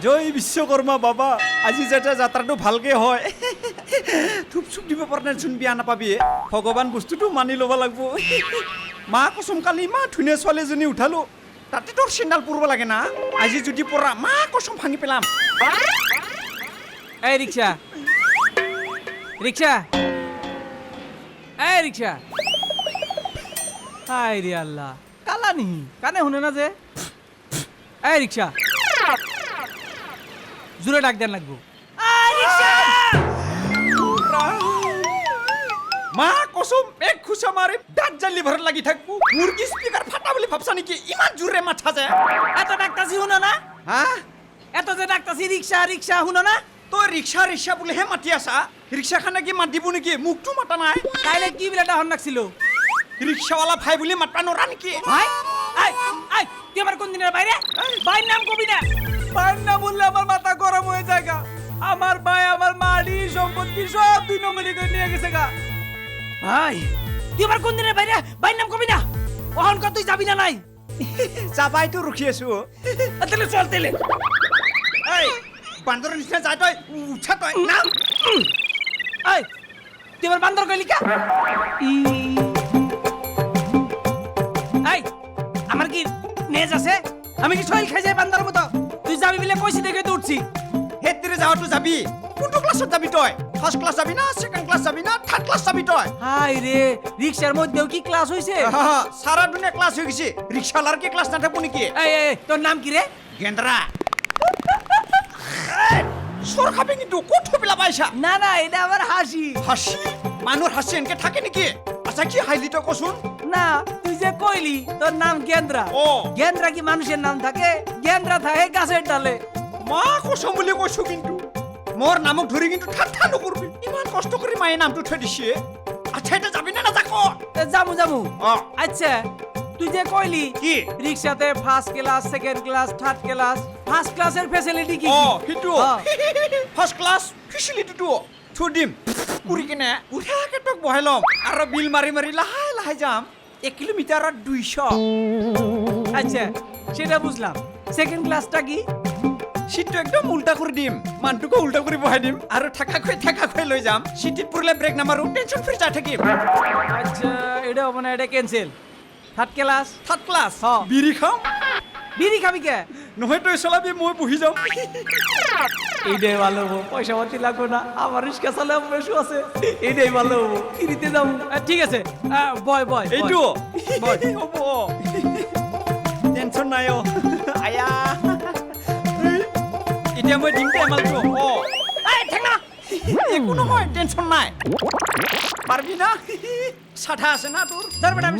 জয় বিশ্বকর্মা বাবা আজি যাতে যাত্ৰাটো ভালকে হয় থুপ চুপ দিব পৰা নাই চোন বিয়া নাপাবি ভগৱান বস্তুটো মানি ল'ব লাগিব মা কচম কালি ইমান ধুনীয়া ছোৱালীজনী উঠালো তাতে তোৰ চেণ্ডাল পৰব লাগে না আজি যদি পৰা মা কচম ভাঙি পেলাম এই রিক্সা রিক্সা এই রিক্সা হাই রে আল্লাহ কালা নি কানে শুনে না যে এই রিক্সা জোরে ডাক দেন লাগবো মা কসম এক খুচা মারে দাঁত জালি ভর লাগি থাকবো মুরগি স্পিকার ফাটা বলে ভাবছা নাকি ইমান জোরে মাথা যায় এত ডাকতাছি শুনো না হ্যাঁ এত যে ডাকতাছি রিক্সা রিক্সা শুনো না তো রিক্সা রিক্সা বলে হে মাতি আসা রিক্সাখানে কি মাত দিব নেকি মুখটো মাতা নাই তাইলে কি বিলেটা হন লাগছিল রিক্সাওয়ালা ভাই বলে মাতবা নরা নাকি ভাই আই আই তুই আমার কোন দিনের বাইরে ভাইয়ের নাম কবি না ভাইয়ের নাম বললে আমার মাথা গরম হয়ে যায় গা আমার ভাই আমার মাড়ি সম্পত্তি সব দুই নম্বরই করে নিয়ে গেছে গা ভাই তুই আমার কোন দিনের বাইরে ভাইয়ের নাম কবি না ওহন কত তুই যাবি না নাই যাবাই তো রুখি আছো তাহলে চল তেলে এই বান্দরের নিচে যাই তই উঠা তই না এই তুই আমার বান্দর কইলি কা এই আমার কি নেজ আছে আমি কি শৈল খাই যাই বান্দর মতো তুই যাবি বলে কইছি দেখে তো উঠছি হেতরে যাও তো যাবি কোনটো ক্লাসত যাবি তই ফার্স্ট ক্লাস যাবি না সেকেন্ড ক্লাস যাবি না থার্ড ক্লাস যাবি তই হাই রে রিক্সার মধ্যেও কি ক্লাস হইছে সারা দুনিয়া ক্লাস হয়ে গেছে রিক্সাওয়ালার কি ক্লাস না থাকবো নাকি এই তোর নাম কি রে গেন্দ্রা সর খাবে কিন্তু কোথ পেলা পাইছা না না এটা আমার হাসি হাসি মানুষ হাসি এনকে থাকে নাকি আচ্ছা কি হাইলি তো কসুন না তুই যে কইলি তোর নাম গেন্দ্রা ও গেন্দ্রা কি মানুষের নাম থাকে গেন্দ্রা থাকে গাছের ডালে মা কসম বলে কইছো কিন্তু মোর নামক ধরে কিন্তু ঠাট্টা নকরবি ইমান কষ্ট করে মায়ের নামটো থৈ দিছে আচ্ছা এটা যাবি না না যাকো জামু জামু অ আচ্ছা তুই যে কইলি কি রিক্সাতে first class second class third class first ক্লাসের ফ্যাসিলিটি কি ও হিটু ফার্স্ট ক্লাস ফ্যাসিলিটি টু থুদিম পুরি কিনে উঠা কেটক বহাইলম আর বিল মারি মারি লাহাই লাহাই যাম 1 কিলোমিটার 200 আচ্ছা সেটা বুঝলাম সেকেন্ড ক্লাসটা কি সিটটো একদম উল্টা করে দিম মানটুকো উল্টা করে বহাই দিম আর ঠাকা খৈ লৈ যাম সিটিত পড়লে ব্রেক নামাৰো টেনশন ফ্রি যাই থাকিম আচ্ছা এটা মানে এটা cancel third class third class হ্যাঁ। বিড়ি খাম বিড়ি খাবি কে নহয় তই চলাবি মই বহি যাম এইটাই ভালো হবো পয়সা পাতি লাগবে না আমার রিক্সা চালে বেশি আছে এইটাই ভালো হবো ফ্রিতে যাবো ঠিক আছে বয় বয় এইটো বয় হ'ব টেনশন নাই আয়া এতিয়া মই দিম মালটো একো নহয় টেনশন নাই পারবি না সাঠা আছে না তোর ধর বেটা আমি